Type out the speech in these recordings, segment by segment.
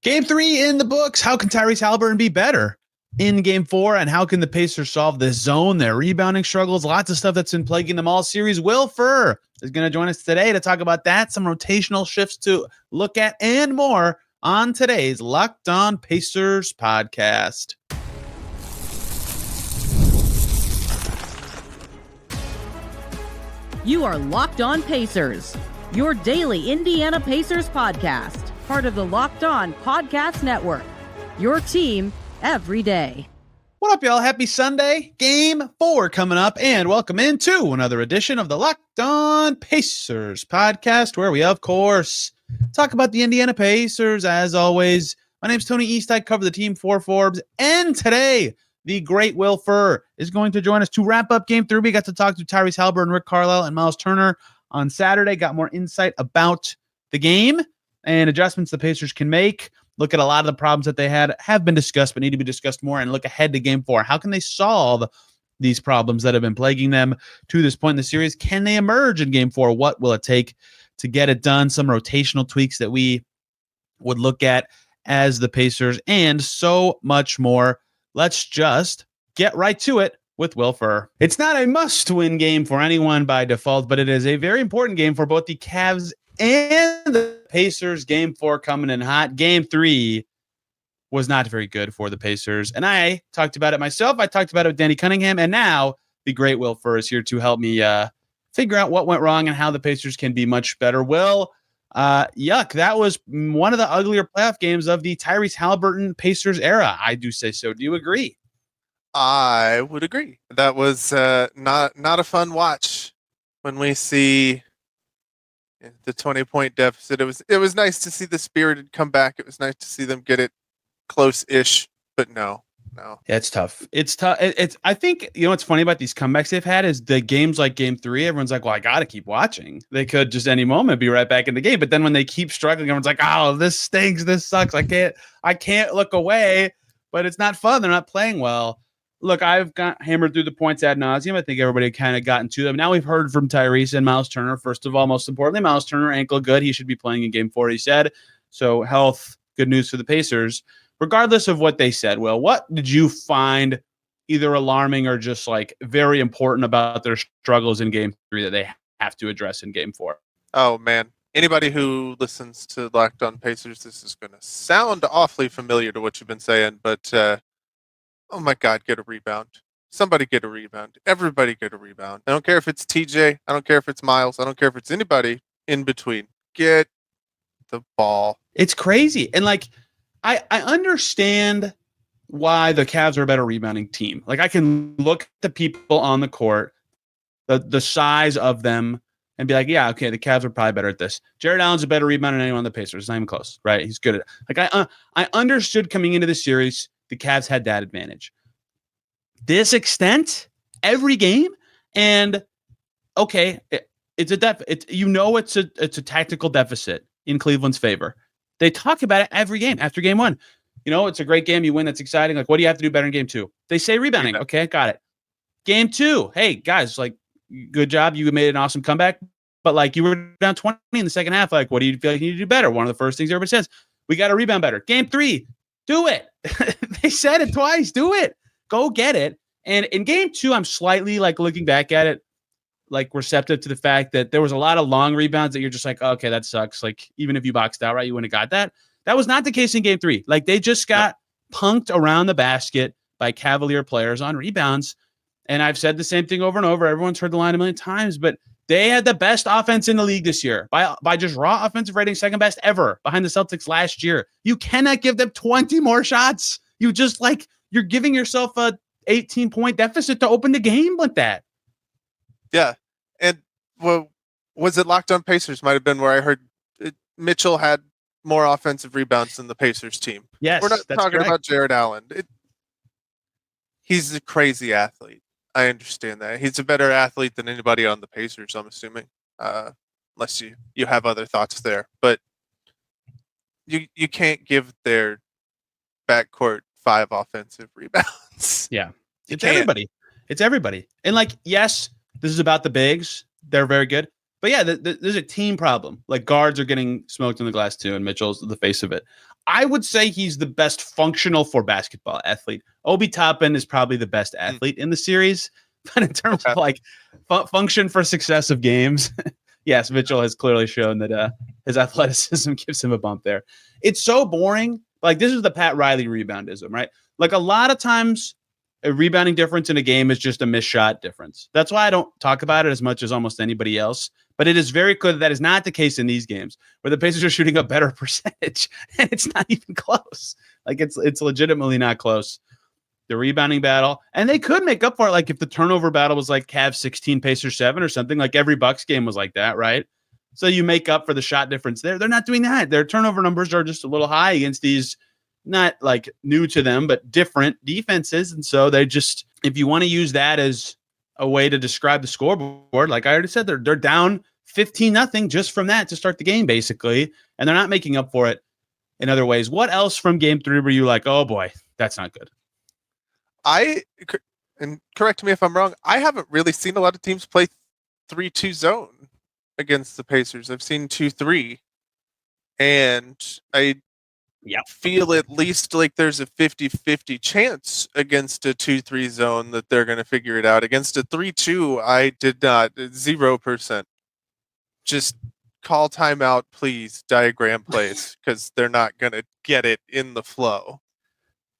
Game 3 in the books. How can Tyrese Haliburton be better in Game 4? And how can the Pacers solve this zone, their rebounding struggles? Lots of stuff that's been plaguing them all series. Will Furr is going to join us today to talk about that, some rotational shifts to look at, and more on today's Locked On Pacers podcast. You are Locked On Pacers, your daily Indiana Pacers podcast, part of the Locked On Podcast Network, your team every day. What up, y'all? Happy Sunday. Game 4 coming up, and welcome into another edition of the Locked On Pacers podcast, where we, of course, talk about the Indiana Pacers. As always, my name's Tony East. I cover the team for Forbes, and today, the great Will Furr is going to join us to wrap up Game 3. We got to talk to Tyrese Haliburton, Rick Carlisle, and Myles Turner on Saturday. Got more insight about the game and adjustments the Pacers can make. Look at a lot of the problems that they have been discussed, but need to be discussed more, and look ahead to Game 4. How can they solve these problems that have been plaguing them to this point in the series? Can they emerge in Game 4? What will it take to get it done? Some rotational tweaks that we would look at as the Pacers, and so much more. Let's just get right to it with Will Furr. It's not a must-win game for anyone by default, but it is a very important game for both the Cavs and the Pacers. Game 4 coming in hot. Game 3 was not very good for the Pacers, and I talked about it myself. I talked about it with Danny Cunningham, and now the great Will Furr is here to help me figure out what went wrong and how the Pacers can be much better. Will, that was one of the uglier playoff games of the Tyrese Haliburton Pacers era. I do say so. Do you agree? I would agree. That was not a fun watch when we see the 20-point deficit. It was nice to see the Spirited come back. It was nice to see them get it close-ish, but no. Yeah, it's tough. It's tough. I think, what's funny about these comebacks they've had is the games like Game 3, everyone's like, well, I got to keep watching. They could just any moment be right back in the game. But then when they keep struggling, everyone's like, oh, this stinks. This sucks. I can't look away, but it's not fun. They're not playing well. Look, I've got hammered through the points ad nauseum. I think everybody kind of gotten to them. Now we've heard from Tyrese and Myles Turner. First of all, most importantly, Myles Turner, ankle good. He should be playing in Game 4, he said. So health, good news for the Pacers. Regardless of what they said, Will, what did you find either alarming or just like very important about their struggles in Game 3 that they have to address in Game 4? Oh, man. Anybody who listens to Locked On Pacers, this is going to sound awfully familiar to what you've been saying, but oh my God, get a rebound. Somebody get a rebound. Everybody get a rebound. I don't care if it's TJ. I don't care if it's Myles. I don't care if it's anybody in between. Get the ball. It's crazy. And I understand why the Cavs are a better rebounding team. I can look at the people on the court, the size of them, and be like, yeah, okay, the Cavs are probably better at this. Jared Allen's a better rebounder than anyone on the Pacers. It's not even close, right? He's good at it. I understood coming into the series, the Cavs had that advantage. This extent, every game, and okay, it's a tactical deficit in Cleveland's favor. They talk about it every game after Game 1. It's a great game. You win. That's exciting. What do you have to do better in Game 2? They say rebounding. Okay, got it. Game 2. Hey, guys, good job. You made an awesome comeback. But, you were down 20 in the second half. What do you feel like you need to do better? One of the first things everybody says, we got to rebound better. Game 3, do it. They said it twice. Do it. Go get it. And in Game 2, I'm slightly, looking back at it, receptive to the fact that there was a lot of long rebounds that you're just like, oh, okay, that sucks. Even if you boxed out right, you wouldn't have got that. That was not the case in Game 3. They just got punked around the basket by Cavalier players on rebounds. And I've said the same thing over and over. Everyone's heard the line a million times, but they had the best offense in the league this year by just raw offensive rating, second best ever behind the Celtics last year. You cannot give them 20 more shots. You just you're giving yourself a 18-point deficit to open the game like that. Yeah. And was it Locked On Pacers might have been where I heard Mitchell had more offensive rebounds than the Pacers team. Yes, we're not talking correct. About Jared Allen. He's a crazy athlete. I understand that. He's a better athlete than anybody on the Pacers, I'm assuming. Unless you have other thoughts there. But you can't give their backcourt 5 offensive rebounds. Yeah. It's everybody. And yes, this is about the bigs. They're very good. But yeah, there's a team problem. Guards are getting smoked in the glass too, and Mitchell's the face of it. I would say he's the best functional for basketball athlete. Obi Toppin is probably the best athlete in the series, but in terms of like function for success of games, yes, Mitchell has clearly shown that his athleticism gives him a bump there. It's so boring. Like, this is the Pat Riley reboundism, right? Like, a lot of times a rebounding difference in a game is just a missed shot difference. That's why I don't talk about it as much as almost anybody else. But it is very clear that is not the case in these games where the Pacers are shooting a better percentage and it's not even close. Like, it's legitimately not close. The rebounding battle, and they could make up for it. Like, if the turnover battle was like Cavs 16, Pacers 7 or something, like every Bucks game was like that, right? So you make up for the shot difference there. They're not doing that. Their turnover numbers are just a little high against these, not like new to them, but different defenses. And so they just, if you want to use that as a way to describe the scoreboard, like I already said, they're down 15-0 just from that to start the game, basically. And they're not making up for it in other ways. What else from game 3 were you like, oh boy, that's not good? And correct me if I'm wrong, I haven't really seen a lot of teams play 3-2 zone against the Pacers. I've seen 2-3. And I feel at least like there's a 50-50 chance against a 2-3 zone that they're going to figure it out. Against a 3-2, I did not. 0%. Just call timeout, please, diagram plays, because they're not going to get it in the flow.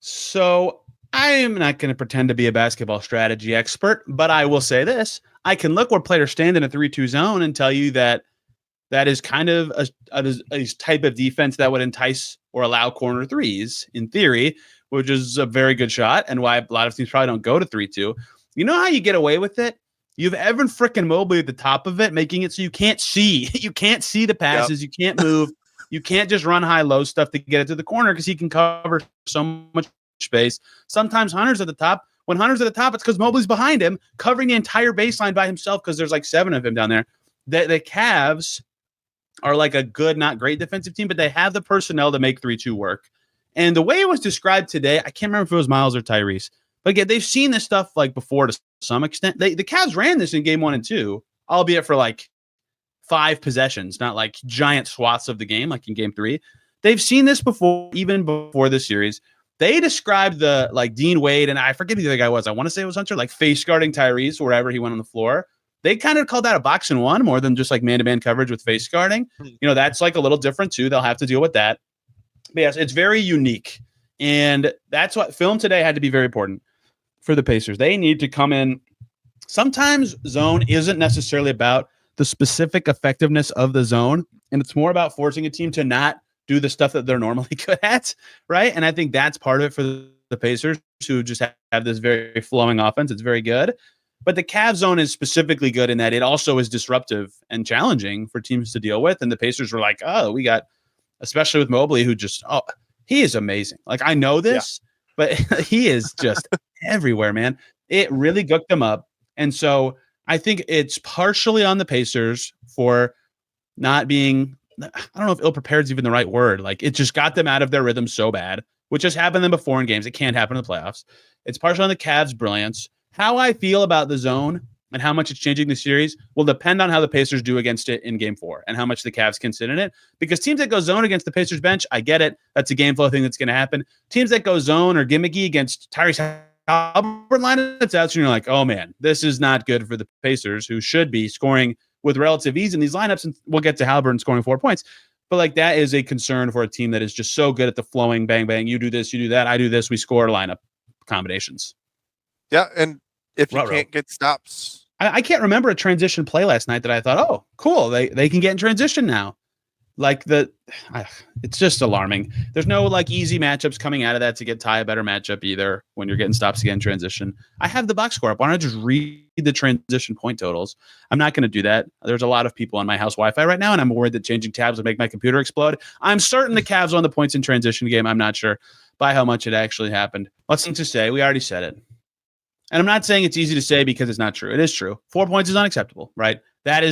So I am not going to pretend to be a basketball strategy expert, but I will say this. I can look where players stand in a 3-2 zone and tell you that that is kind of a type of defense that would entice or allow corner threes in theory, which is a very good shot and why a lot of teams probably don't go to 3-2. You know how you get away with it? You have Evan frickin' Mobley at the top of it, making it so you can't see. You can't see the passes. Yep. You can't move. You can't just run high-low stuff to get it to the corner because he can cover so much space. Sometimes Hunter's at the top. When Hunter's at the top, it's because Mobley's behind him, covering the entire baseline by himself because there's like 7 of him down there. The Cavs are like a good, not great defensive team, but they have the personnel to make 3-2 work. And the way it was described today, I can't remember if it was Myles or Tyrese, but again, they've seen this stuff like before to some extent. The Cavs ran this in game 1 and 2, albeit for like 5 possessions, not like giant swaths of the game like in game 3. They've seen this before, even before the series. They described the like Dean Wade, and I forget who the other guy was. I want to say it was Hunter, like face guarding Tyrese wherever he went on the floor. They kind of called that a box and one more than just like man-to-man coverage with face guarding. You know, that's like a little different too. They'll have to deal with that. But yes, it's very unique. And that's what film today had to be very important for the Pacers. They need to come in. Sometimes zone isn't necessarily about the specific effectiveness of the zone, and it's more about forcing a team to not do the stuff that they're normally good at, right? And I think that's part of it for the Pacers, who just have this very flowing offense. It's very good. But the Cavs zone is specifically good in that it also is disruptive and challenging for teams to deal with. And the Pacers were like, oh, we got, especially with Mobley, who just, he is amazing. Like, I know this, but he is just everywhere, man. It really gooked them up. And so I think it's partially on the Pacers for not being, I don't know if ill-prepared is even the right word. Like, it just got them out of their rhythm so bad, which has happened to them before in games. It can't happen in the playoffs. It's partially on the Cavs' brilliance. How I feel about the zone and how much it's changing the series will depend on how the Pacers do against it in game 4 and how much the Cavs can sit in it. Because teams that go zone against the Pacers bench, I get it. That's a game flow thing that's going to happen. Teams that go zone or gimmicky against Tyrese Haliburton line, it's out, and you're like, oh man, this is not good for the Pacers, who should be scoring with relative ease in these lineups. And we'll get to Haliburton scoring 4 points. But like, that is a concern for a team that is just so good at the flowing bang, bang. You do this, you do that. I do this. We score lineup combinations. Yeah, and if you can't get stops. I can't remember a transition play last night that I thought, oh, cool, they can get in transition now. Like, it's just alarming. There's no like easy matchups coming out of that to get a better matchup either when you're getting stops again in transition. I have the box score up. Why don't I just read the transition point totals? I'm not going to do that. There's a lot of people on my house Wi-Fi right now, and I'm worried that changing tabs will make my computer explode. I'm certain the Cavs won the points in transition game. I'm not sure by how much it actually happened. What's to say? We already said it. And I'm not saying it's easy to say because it's not true. It is true. 4 points is unacceptable, right? That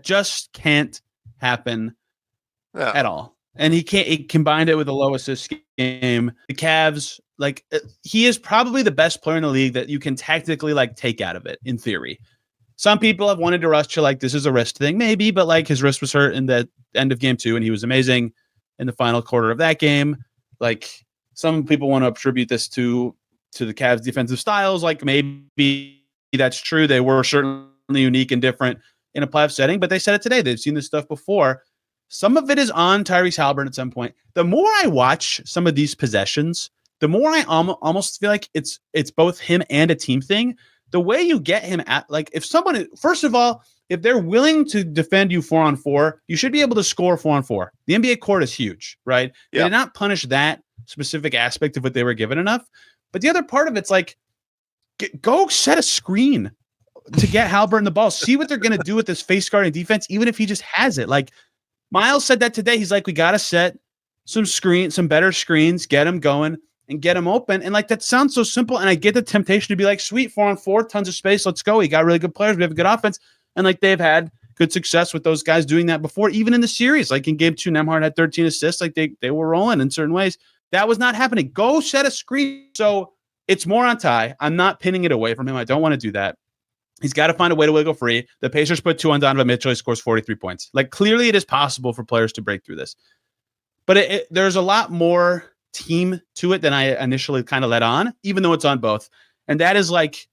just can't happen at all. And he combined it with a low assist game. The Cavs, like, he is probably the best player in the league that you can tactically like take out of it in theory. Some people have wanted to rush to like, this is a wrist thing, maybe, but like his wrist was hurt in the end of game 2 and he was amazing. in the final quarter of that game. Like, some people want to attribute this to the Cavs' defensive styles. Like, maybe that's true. They were certainly unique and different in a playoff setting, but they said it today. They've seen this stuff before. Some of it is on Tyrese Haliburton at some point. The more I watch some of these possessions, the more I almost feel like it's both him and a team thing. The way you get him at, like, if someone, first of all, if they're willing to defend you 4-on-4, you should be able to score 4-on-4. The NBA court is huge, right? Yeah. They did not punish that specific aspect of what they were given enough. But the other part of it's like, go set a screen to get Haliburton the ball. See what they're going to do with this face guarding defense, even if he just has it. Like, Myles said that today. He's like, we got to set some better screens, get him going and get him open. And like, that sounds so simple. And I get the temptation to be like, sweet, 4-on-4, tons of space. Let's go. We got really good players. We have a good offense. And like, they've had good success with those guys doing that before, even in the series. Like in game 2, Nembhard had 13 assists. Like they were rolling in certain ways. That was not happening. Go set a screen. So it's more on Ty. I'm not pinning it away from him. I don't want to do that. He's got to find a way to wiggle free. The Pacers put 2 on Donovan Mitchell. He scores 43 points. Like, clearly it is possible for players to break through this. But there's a lot more team to it than I initially kind of let on, even though it's on both. And that is like,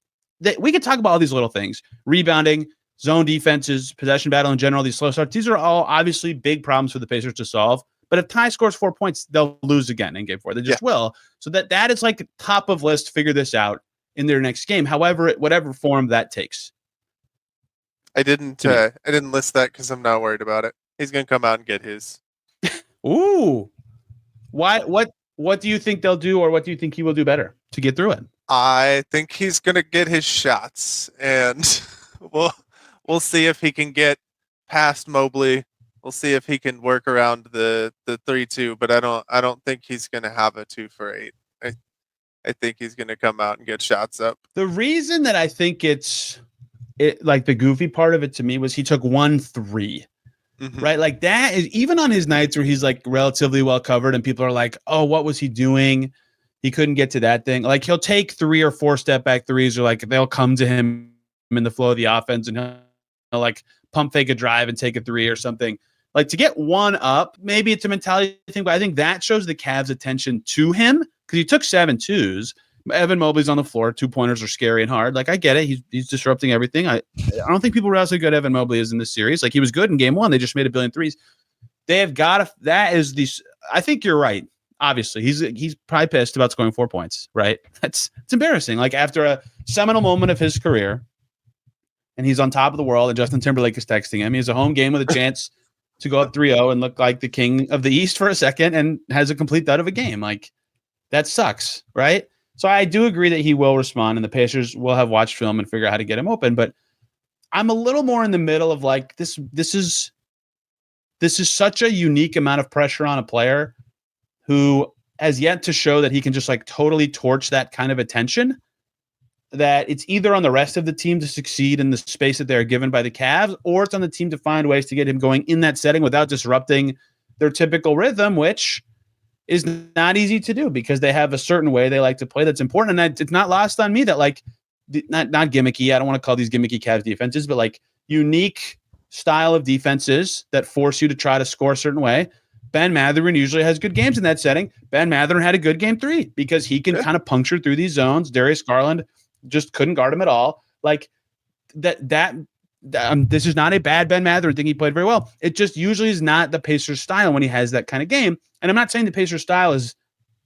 we could talk about all these little things. Rebounding, zone defenses, possession battle in general, these slow starts. These are all obviously big problems for the Pacers to solve. But if Ty scores 4 points, they'll lose again in game 4. They just will. So that is like top of list, figure this out in their next game, however, whatever form that takes. I didn't list that because I'm not worried about it. He's going to come out and get his. Ooh. Why? What do you think they'll do, or what do you think he will do better to get through it? I think he's going to get his shots, and we'll see if he can get past Mobley. We'll see if he can work around the 3-2, but I don't think he's going to have a 2 for 8. I think he's going to come out and get shots up. The reason that I think it like the goofy part of it to me was he took 1 3, right? Like, that is, even on his nights where he's like relatively well covered and people are like, oh, what was he doing? He couldn't get to that thing. Like, he'll take 3 or 4 step back threes, or like they'll come to him in the flow of the offense and he'll like pump fake a drive and take a 3 or something. Like, to get 1 up, maybe it's a mentality thing, but I think that shows the Cavs' attention to him, because he took 7 twos. Evan Mobley's on the floor. 2-pointers are scary and hard. Like, I get it. He's disrupting everything. I don't think people realize how good Evan Mobley is in this series. Like, he was good in game 1. They just made a billion threes. They have got to. That is the. I think you're right. Obviously, he's probably pissed about scoring 4 points. Right? It's embarrassing. Like, after a seminal moment of his career, and he's on top of the world, and Justin Timberlake is texting him. He has a home game with a chance to go up 3-0 and look like the king of the East for a second, and has a complete dud of a game. Like, that sucks, right? So I do agree that he will respond, and the Pacers will have watched film and figure out how to get him open. But I'm a little more in the middle of like, this is such a unique amount of pressure on a player who has yet to show that he can just like totally torch that kind of attention, that it's either on the rest of the team to succeed in the space that they're given by the Cavs, or it's on the team to find ways to get him going in that setting without disrupting their typical rhythm, which is not easy to do because they have a certain way they like to play that's important. And it's not lost on me that, like, not gimmicky, I don't want to call these gimmicky Cavs defenses, but like unique style of defenses that force you to try to score a certain way. Ben Mathurin usually has good games in that setting. Ben Mathurin had a good game 3 because he can kind of puncture through these zones. Darius Garland just couldn't guard him at all. Like this is not a bad Ben Mathurin thing. He played very well. It just usually is not the Pacers style when he has that kind of game. And I'm not saying the Pacers style is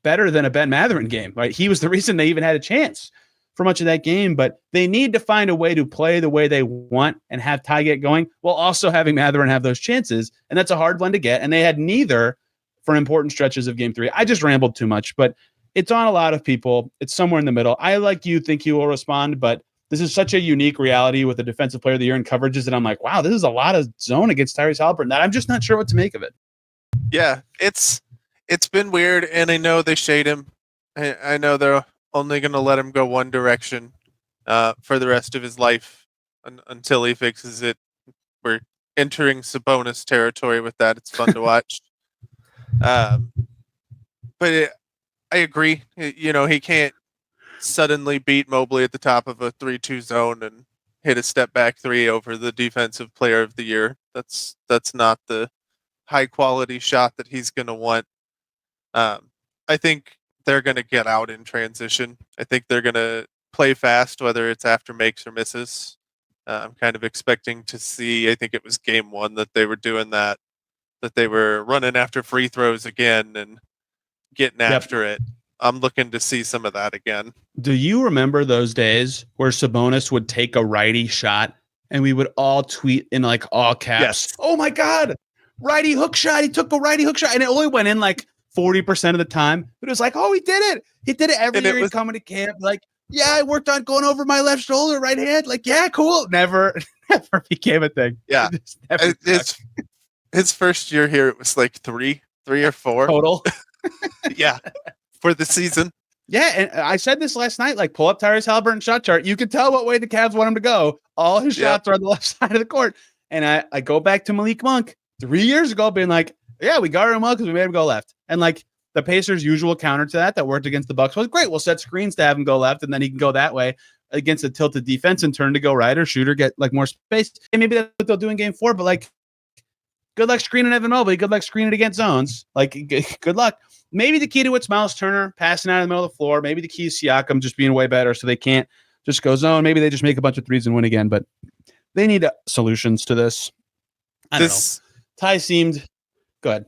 better than a Ben Mathurin game, right? He was the reason they even had a chance for much of that game, but they need to find a way to play the way they want and have Ty get going while also having Mathurin have those chances. And that's a hard one to get. And they had neither for important stretches of game 3. I just rambled too much, but it's on a lot of people. It's somewhere in the middle. I, like you, think he will respond, but this is such a unique reality with the defensive player of the year and coverages that I'm like, wow, this is a lot of zone against Tyrese Haliburton that I'm just not sure what to make of it. Yeah, it's been weird, and I know they shade him. I know they're only going to let him go one direction for the rest of his life until he fixes it. We're entering Sabonis territory with that. It's fun to watch. But I agree. You know, he can't suddenly beat Mobley at the top of a 3-2 zone and hit a step back 3 over the defensive player of the year. That's not the high quality shot that he's going to want. I think they're going to get out in transition. I think they're going to play fast, whether it's after makes or misses. I'm kind of expecting to see, I think it was game 1 that they were doing that they were running after free throws again and getting after it. I'm looking to see some of that again. Do you remember those days where Sabonis would take a righty shot and we would all tweet in like all caps, Yes. "Oh my God, righty hook shot. He took a righty hook shot." And it only went in like 40% of the time. But it was like, "Oh, he did it. He did it every year he'd come into camp." Like, "Yeah, I worked on going over my left shoulder, right hand." Like, "Yeah, cool." Never became a thing. Yeah. His first year here, it was like three or four total. Yeah. For the season. Yeah, and I said this last night, like, pull up Tyrese Haliburton shot chart. You can tell what way the Cavs want him to go. All his shots are on the left side of the court. And I go back to Malik Monk 3 years ago being like, yeah, we guarded him well because we made him go left. And like the Pacers' usual counter to that worked against the Bucks was great. We'll set screens to have him go left, and then he can go that way against a tilted defense and turn to go right or shoot or get like more space. And maybe that's what they'll do in game 4, but like, good luck screening Evan Mobley. Good luck screening against zones. Like, good luck. Maybe the key to it's Myles Turner passing out in the middle of the floor. Maybe the key is Siakam just being way better so they can't just go zone. Maybe they just make a bunch of threes and win again, but they need solutions to this. I don't know. Ty seemed good.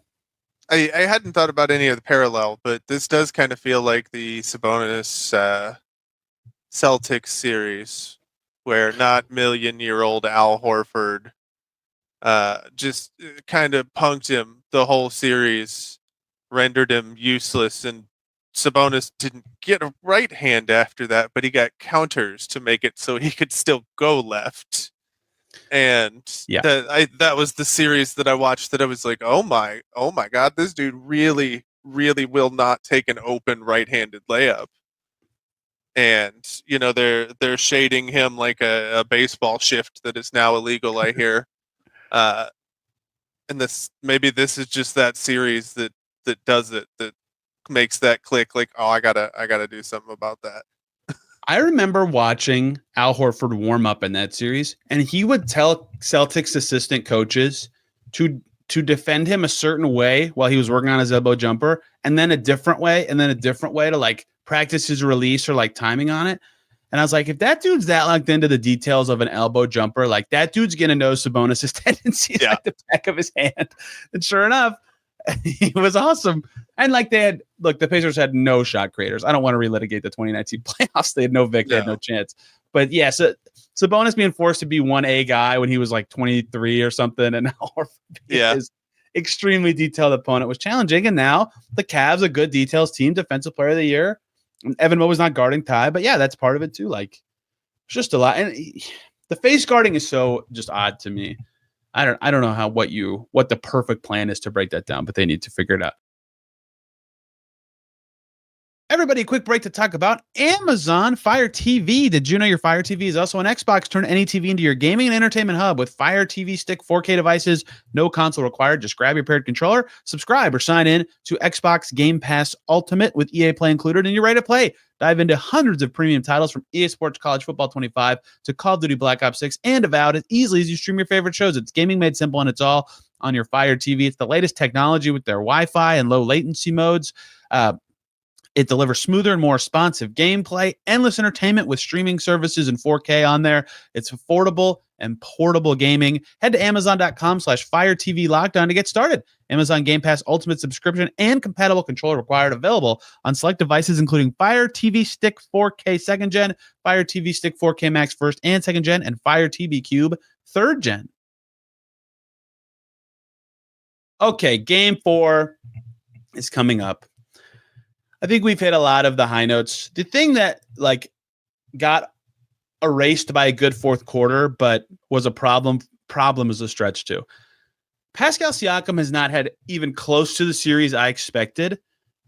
I hadn't thought about any of the parallel, but this does kind of feel like the Sabonis Celtics series where not million-year-old Al Horford just kind of punked him the whole series, rendered him useless, and Sabonis didn't get a right hand after that, but he got counters to make it so he could still go left. And that was the series that I watched that I was like, oh my God, this dude really, really will not take an open right-handed layup. And, you know, they're shading him like a baseball shift that is now illegal, I hear. And maybe this is just that series that does it, that makes that click, like, oh, I gotta do something about that. I remember watching Al Horford warm up in that series, and he would tell Celtics assistant coaches to defend him a certain way while he was working on his elbow jumper, and then a different way, and then a different way to like practice his release or like timing on it. And I was like, if that dude's that locked into the details of an elbow jumper, like that dude's going to know Sabonis' tendencies like the back of his hand. And sure enough, he was awesome. And like the Pacers had no shot creators. I don't want to relitigate the 2019 playoffs. They had no Vic, they had no chance. But yeah, so Sabonis being forced to be 1A guy when he was like 23 or something, and now his extremely detailed opponent was challenging. And now the Cavs, a good details team, defensive player of the year. Evan Mobley's not guarding Ty, but yeah, that's part of it too. Like, it's just a lot. And the face guarding is so just odd to me. I don't know what the perfect plan is to break that down, but they need to figure it out. Everybody, a quick break to talk about Amazon Fire TV. Did you know your Fire TV is also on Xbox? Turn any TV into your gaming and entertainment hub with Fire TV Stick 4K devices. No console required. Just grab your paired controller, subscribe, or sign in to Xbox Game Pass Ultimate with EA Play included, and you're ready to play. Dive into hundreds of premium titles from EA Sports College Football 25 to Call of Duty Black Ops 6 and Avowed as easily as you stream your favorite shows. It's gaming made simple, and it's all on your Fire TV. It's the latest technology with their Wi-Fi and low latency modes. It delivers smoother and more responsive gameplay, endless entertainment with streaming services and 4K on there. It's affordable and portable gaming. Head to Amazon.com/FireTV Lockdown to get started. Amazon Game Pass Ultimate subscription and compatible controller required. Available on select devices, including Fire TV Stick 4K 2nd Gen, Fire TV Stick 4K Max 1st and 2nd Gen, and Fire TV Cube 3rd Gen. Okay, Game 4 is coming up. I think we've hit a lot of the high notes. The thing that like got erased by a good fourth quarter, but was a problem is a stretch too. Pascal Siakam has not had even close to the series I expected.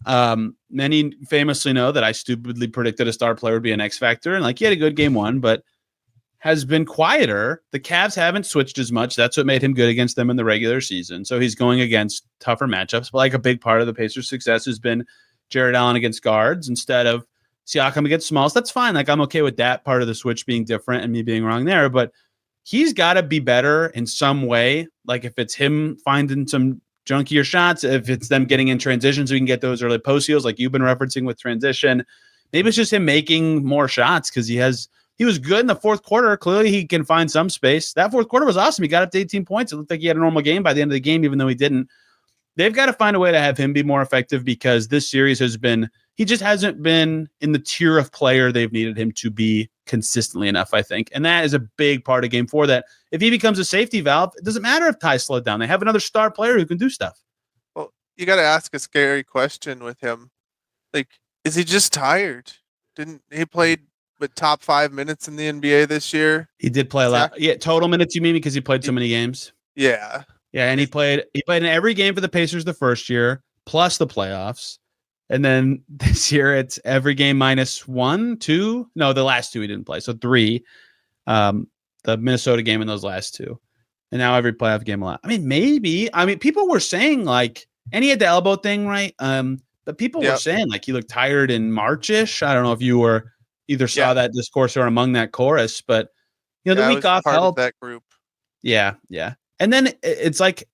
Many famously know that I stupidly predicted a star player would be an X factor, and like he had a good game 1, but has been quieter. The Cavs haven't switched as much. That's what made him good against them in the regular season. So he's going against tougher matchups. But like a big part of the Pacers' success has been Jared Allen against guards instead of Siakam against smalls. That's fine. Like, I'm okay with that part of the switch being different and me being wrong there, but he's got to be better in some way. Like if it's him finding some junkier shots, if it's them getting in transitions, we can get those early post heals like you've been referencing with transition. Maybe it's just him making more shots because he was good in the fourth quarter. Clearly, he can find some space. That fourth quarter was awesome. He got up to 18 points. It looked like he had a normal game by the end of the game, even though he didn't. They've got to find a way to have him be more effective because this series he just hasn't been in the tier of player they've needed him to be consistently enough, I think. And that is a big part of game 4 that if he becomes a safety valve, it doesn't matter if Ty slowed down. They have another star player who can do stuff. Well, you got to ask a scary question with him. Like, is he just tired? Didn't he played with top 5 minutes in the NBA this year? He did play a lot. Yeah, total minutes, you mean, because he played so many games? Yeah. Yeah, and he played in every game for the Pacers the first year, plus the playoffs. And then this year it's every game minus 1, 2. No, the last 2 he didn't play. So 3. The Minnesota game and those last 2. And now every playoff game a lot. I mean, maybe. I mean, people were saying like, and he had the elbow thing, right? But people were saying like he looked tired in March-ish. I don't know if you were either saw that discourse or among that chorus, but the week off helped. That group. Yeah. And then it's like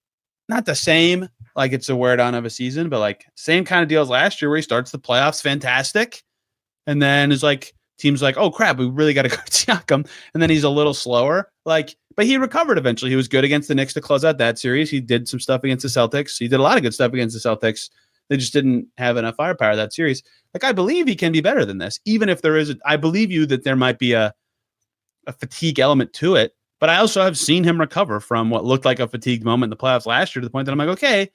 not the same, like it's a wear down of a season, but like same kind of deal as last year where he starts the playoffs fantastic. And then is like teams like, oh crap, we really got to go to Siakam. And then he's a little slower. Like, but he recovered eventually. He was good against the Knicks to close out that series. He did some stuff against the Celtics. He did a lot of good stuff against the Celtics. They just didn't have enough firepower that series. Like, I believe he can be better than this, even if there is, I believe you that there might be a fatigue element to it. But I also have seen him recover from what looked like a fatigued moment in the playoffs last year to the point that I'm like, okay,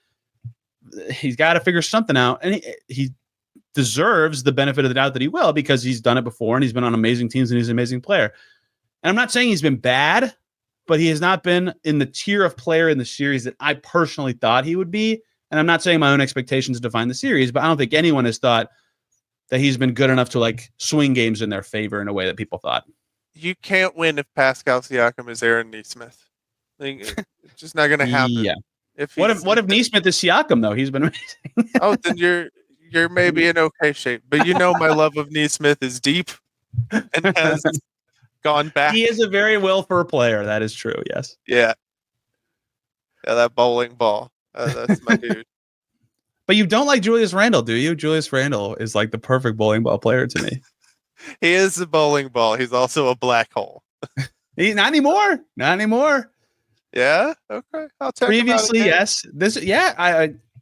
he's got to figure something out. And he deserves the benefit of the doubt that he will because he's done it before and he's been on amazing teams and he's an amazing player. And I'm not saying he's been bad, but he has not been in the tier of player in the series that I personally thought he would be. And I'm not saying my own expectations define the series, but I don't think anyone has thought that he's been good enough to like swing games in their favor in a way that people thought. You can't win if Pascal Siakam is Aaron Nesmith. Like, it's just not going to happen. Yeah. What if Nesmith is Siakam though? He's been amazing. Oh, then you're maybe in okay shape. But my love of Nesmith is deep and has gone back. He is a very Will Furr player. That is true. Yes. Yeah. Yeah, that bowling ball. That's my dude. But you don't like Julius Randle, do you? Julius Randle is like the perfect bowling ball player to me. He is a bowling ball. He's also a black hole. Not anymore. Not anymore. Yeah. Okay. I'll check. Previously, yes.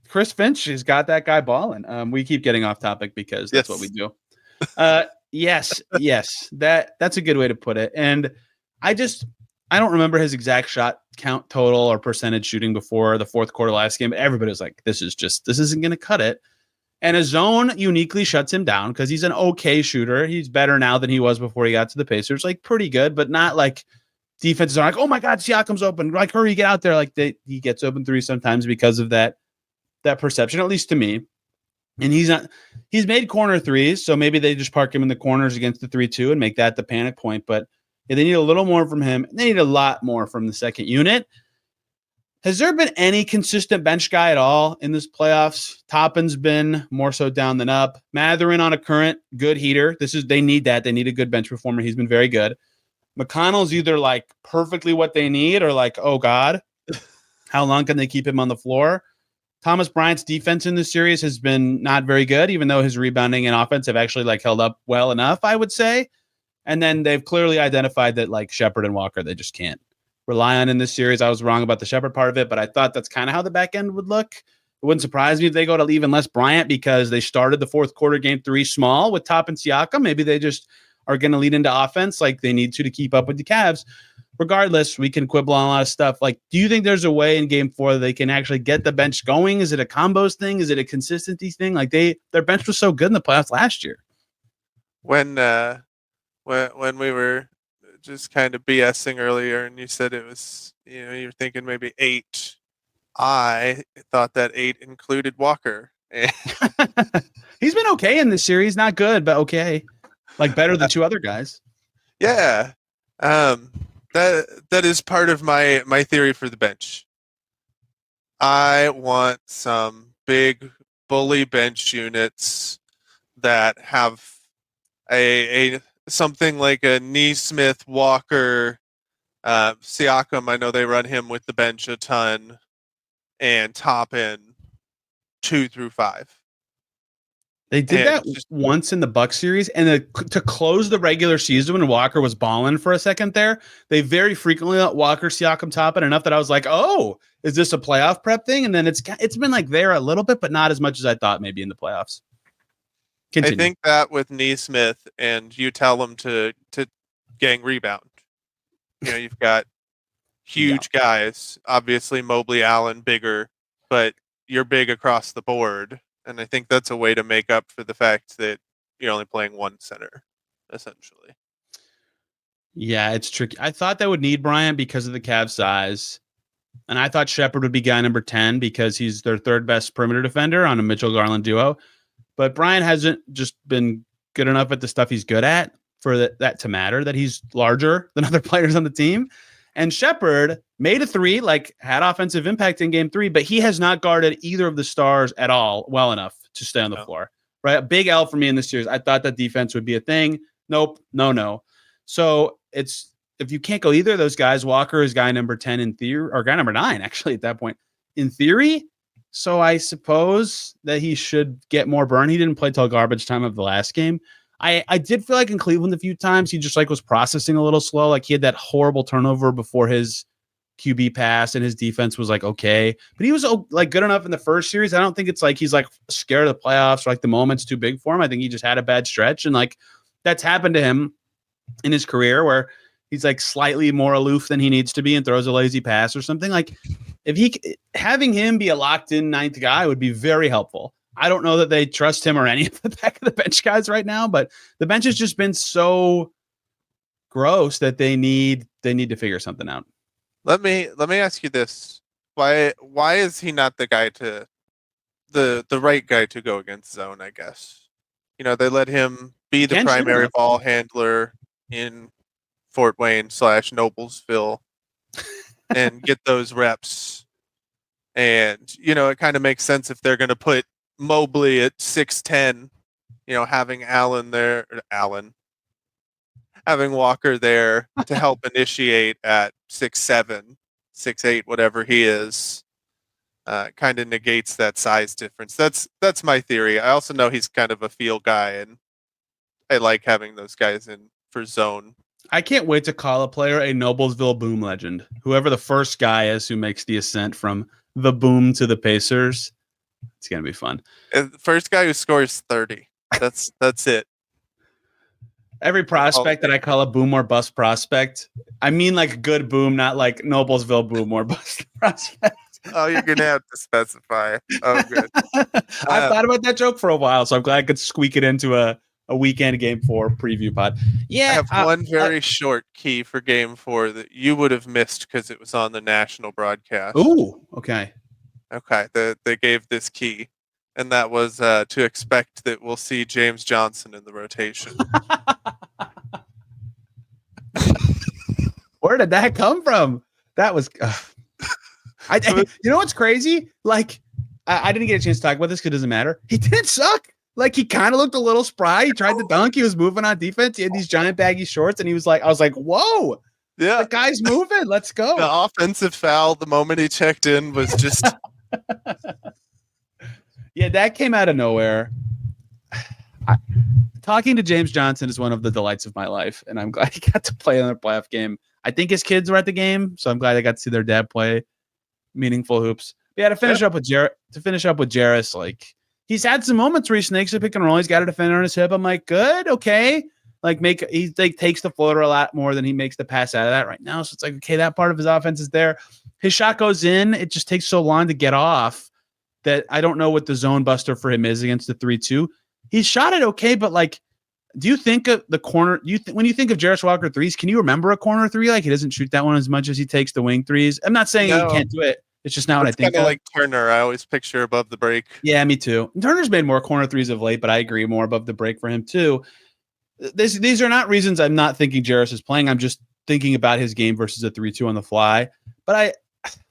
Chris Finch has got that guy balling. We keep getting off topic because that's what we do. Yes. That's a good way to put it. And I don't remember his exact shot count total or percentage shooting before the fourth quarter last game, but everybody was like, this isn't going to cut it. And a zone uniquely shuts him down because he's an okay shooter. He's better now than he was before he got to the Pacers. Like pretty good, but not like defenses are like, oh my God, Siakam's open. Like, hurry, get out there. Like he gets open 3 sometimes because of that perception, at least to me. And he's made corner 3s. So maybe they just park him in the corners against the 3-2 and make that the panic point. But yeah, they need a little more from him. They need a lot more from the second unit. Has there been any consistent bench guy at all in this playoffs? Toppin's been more so down than up. Mathurin on a current good heater. They need that. They need a good bench performer. He's been very good. McConnell's either like perfectly what they need or like, oh God, how long can they keep him on the floor? Thomas Bryant's defense in this series has been not very good, even though his rebounding and offense have actually like held up well enough, I would say. And then they've clearly identified that like Shepherd and Walker, they just can't rely on in this series. I was wrong about the Shepherd part of it, but I thought that's kind of how the back end would look. It wouldn't surprise me if they go to even less Bryant because they started the fourth quarter game 3 small with Top and Siakam. Maybe they just are going to lead into offense like they need to keep up with the Cavs. Regardless, we can quibble on a lot of stuff. Like, do you think there's a way in game 4 that they can actually get the bench going? Is it a combos thing? Is it a consistency thing? Like their bench was so good in the playoffs last year. When we were just kind of BSing earlier and you said it was, you're thinking maybe 8. I thought that 8 included Walker. He's been okay in this series. Not good, but okay. Like better than 2 other guys. Yeah. That is part of my theory for the bench. I want some big bully bench units that have a something like a Nesmith, Walker, Siakam. I know they run him with the bench a ton. and top in 2 through 5. They did that once in the Bucks series, and to close the regular season when Walker was balling for a second there, they very frequently let Walker Siakam top it enough that I was like, oh, is this a playoff prep thing? And then it's been like there a little bit, but not as much as I thought maybe in the playoffs. Continue. I think that with Neesmith, and you tell him to gang rebound. You've got huge guys, obviously Mobley, Allen, bigger, but you're big across the board. And I think that's a way to make up for the fact that you're only playing one center, essentially. Yeah, it's tricky. I thought they would need Bryant because of the Cavs size. And I thought Shepherd would be guy number 10 because he's their third best perimeter defender on a Mitchell Garland duo. But Bryant hasn't just been good enough at the stuff he's good at for that to matter, that he's larger than other players on the team. And Shepherd made a 3, had offensive impact in game 3, but he has not guarded either of the stars at all well enough to stay on the floor. Right? A big L for me in this series. I thought that defense would be a thing. Nope. No. So it's, if you can't go either of those guys, Walker is guy number 10 in theory, or guy number 9, actually, at that point, in theory. So I suppose that he should get more burn. He didn't play till garbage time of the last game. I did feel like in Cleveland a few times he just was processing a little slow. He had that horrible turnover before his QB pass, and his defense was okay. But he was good enough in the first series. I don't think it's he's scared of the playoffs or the moment's too big for him. I think he just had a bad stretch, and that's happened to him in his career where he's slightly more aloof than he needs to be and throws a lazy pass or something. If having him be a locked in 9th guy would be very helpful. I don't know that they trust him or any of the back of the bench guys right now, but the bench has just been so gross that they need to figure something out. Let me ask you this. Why is he not the guy the right guy to go against zone, I guess? They let him be the primary ball handler in Fort Wayne / Noblesville and get those reps. And, it kind of makes sense if they're going to put Mobley at 6'10", having having Walker there to help initiate at 6'7", 6'8", whatever he is, kind of negates that size difference. That's my theory. I also know he's kind of a feel guy, and I like having those guys in for zone. I can't wait to call a player a Noblesville boom legend. Whoever the first guy is who makes the ascent from the boom to the Pacers. It's going to be fun. The first guy who scores 30. That's it. Every prospect that I call a boom or bust prospect, I mean good boom, not Noblesville boom or bust prospect. Oh, you're going to have to specify. Oh, good. I've thought about that joke for a while, so I'm glad I could squeak it into a weekend Game 4 preview pod. Yeah, I have one very short key for Game 4 that you would have missed because it was on the national broadcast. Ooh, okay. Okay, they gave this key, and that was to expect that we'll see James Johnson in the rotation. Where did that come from? That was... you know what's crazy? I didn't get a chance to talk about this because it doesn't matter. He didn't suck. He kind of looked a little spry. He tried to dunk. He was moving on defense. He had these giant baggy shorts, and he was I was like, whoa. Yeah. The guy's moving. Let's go. The offensive foul the moment he checked in was just... Yeah, that came out of nowhere. Talking to James Johnson is one of the delights of my life, and I'm glad he got to play another playoff game. I think his kids were at the game, so I'm glad I got to see their dad play meaningful hoops. But yeah, to finish up with Jarris, he's had some moments where he snakes a pick and roll. He's got a defender on his hip. I'm good, okay. He takes the floater a lot more than he makes the pass out of that right now. So it's okay, that part of his offense is there. His shot goes in. It just takes so long to get off that I don't know what the zone buster for him is against the 3-2. He shot it okay, but do you think of the corner? When you think of Jarris Walker threes, can you remember a corner 3? He doesn't shoot that one as much as he takes the wing threes. I'm not saying he can't do it. It's just not what I think. Kind of like Turner. I always picture above the break. Yeah, me too. Turner's made more corner 3s of late, but I agree, more above the break for him too. These are not reasons I'm not thinking Jarris is playing. I'm just thinking about his game versus a 3-2 on the fly. But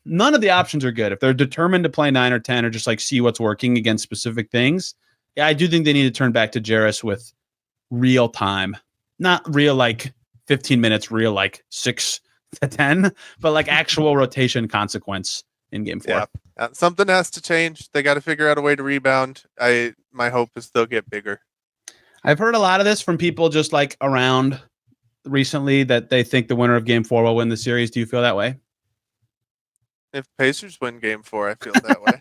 none of the options are good. If they're determined to play 9 or 10 or just see what's working against specific things, yeah, I do think they need to turn back to Jarris with real time. Not real 15 minutes, real 6 to 10, but actual rotation consequence in game 4. Yeah. Something has to change. They got to figure out a way to rebound. My hope is they'll get bigger. I've heard a lot of this from people just like around recently that they think the winner of game 4 will win the series. Do you feel that way? If Pacers win game 4, I feel that way.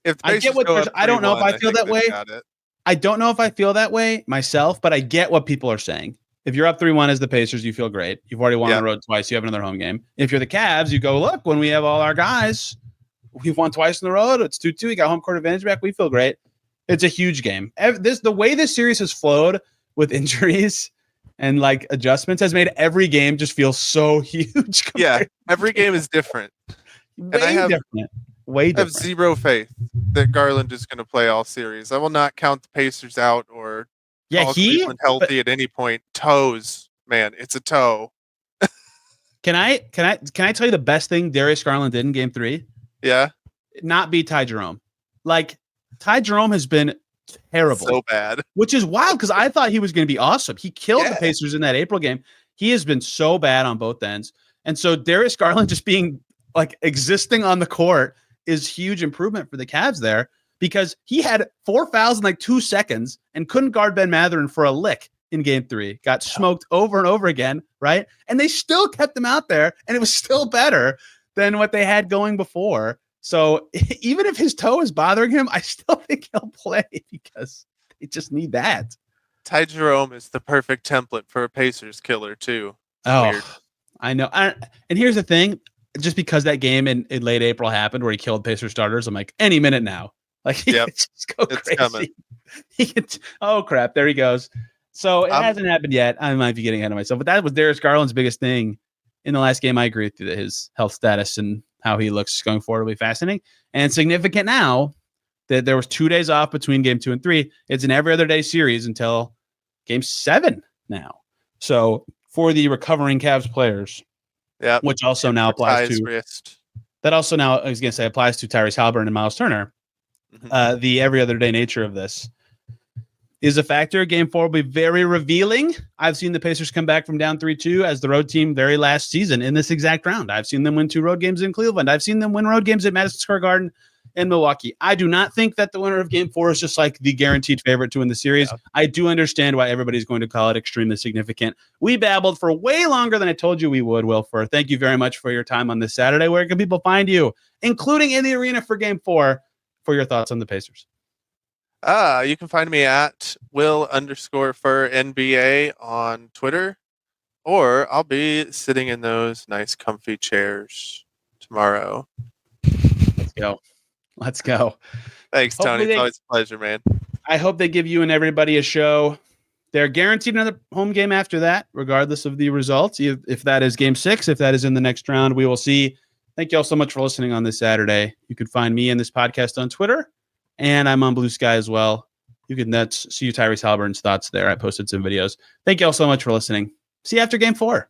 If the I get Pacers what go up I don't know if 3-1, I feel think that way. they've got it. I don't know if I feel that way myself, but I get what people are saying. If you're up 3-1 as the Pacers, you feel great. You've already won on the road twice. You have another home game. If you're the Cavs, you go, look, when we have all our guys, we've won twice on the road. It's 2-2. We got home court advantage back. We feel great. It's a huge game. The way this series has flowed with injuries and like adjustments has made every game just feel so huge. Yeah, every game is different. Different. I have zero faith that Garland is going to play all series. I will not count the Pacers out or call Cleveland healthy at any point. Toes, man, it's a toe. Can I tell you the best thing Darius Garland did in game 3? Yeah. Not be Ty Jerome. Like, Ty Jerome has been terrible. So bad. Which is wild because I thought he was going to be awesome. He killed the Pacers in that April game. He has been so bad on both ends. And so Darius Garland just being like existing on the court is huge improvement for the Cavs there because he had 4 fouls in like 2 seconds and couldn't guard Ben Mathurin for a lick in game 3. Got smoked over and over again, right? And they still kept him out there, and it was still better than what they had going before. So even if his toe is bothering him, I still think he'll play because they just need that. Ty Jerome is the perfect template for a Pacers killer too. Weird. I know. And here's the thing. Just because that game in late April happened where he killed Pacers starters, I'm like, any minute now. Like, he could just go crazy. Oh, crap. There he goes. So it hasn't happened yet. I might be getting ahead of myself. But that was Darius Garland's biggest thing in the last game. I agree with you that his health status and how he looks going forward will be fascinating. And significant now that there was 2 days off between game 2 and 3. It's an every other day series until game 7 now. So for the recovering Cavs players, which also now applies to wrist. That also now I was going to say applies to Tyrese Haliburton and Myles Turner. The every other day nature of this is a factor. Game 4 will be very revealing. I've seen the Pacers come back from down 3-2 as the road team very last season in this exact round. I've seen them win 2 road games in Cleveland. I've seen them win road games at Madison Square Garden in Milwaukee. I do not think that the winner of game 4 is just like the guaranteed favorite to win the series. Yeah. I do understand why everybody's going to call it extremely significant. We babbled for way longer than I told you we would, Will Furr. Thank you very much for your time on this Saturday. Where can people find you, including in the arena for game 4, for your thoughts on the Pacers? You can find me at Will_Furr NBA on Twitter, or I'll be sitting in those nice comfy chairs tomorrow. Let's go. Thanks, Tony. It's always a pleasure, man. I hope they give you and everybody a show. They're guaranteed another home game after that, regardless of the results. If that is game 6, if that is in the next round, we will see. Thank you all so much for listening on this Saturday. You can find me and this podcast on Twitter, and I'm on Blue Sky as well. You can see Tyrese Haliburton's thoughts there. I posted some videos. Thank you all so much for listening. See you after game 4.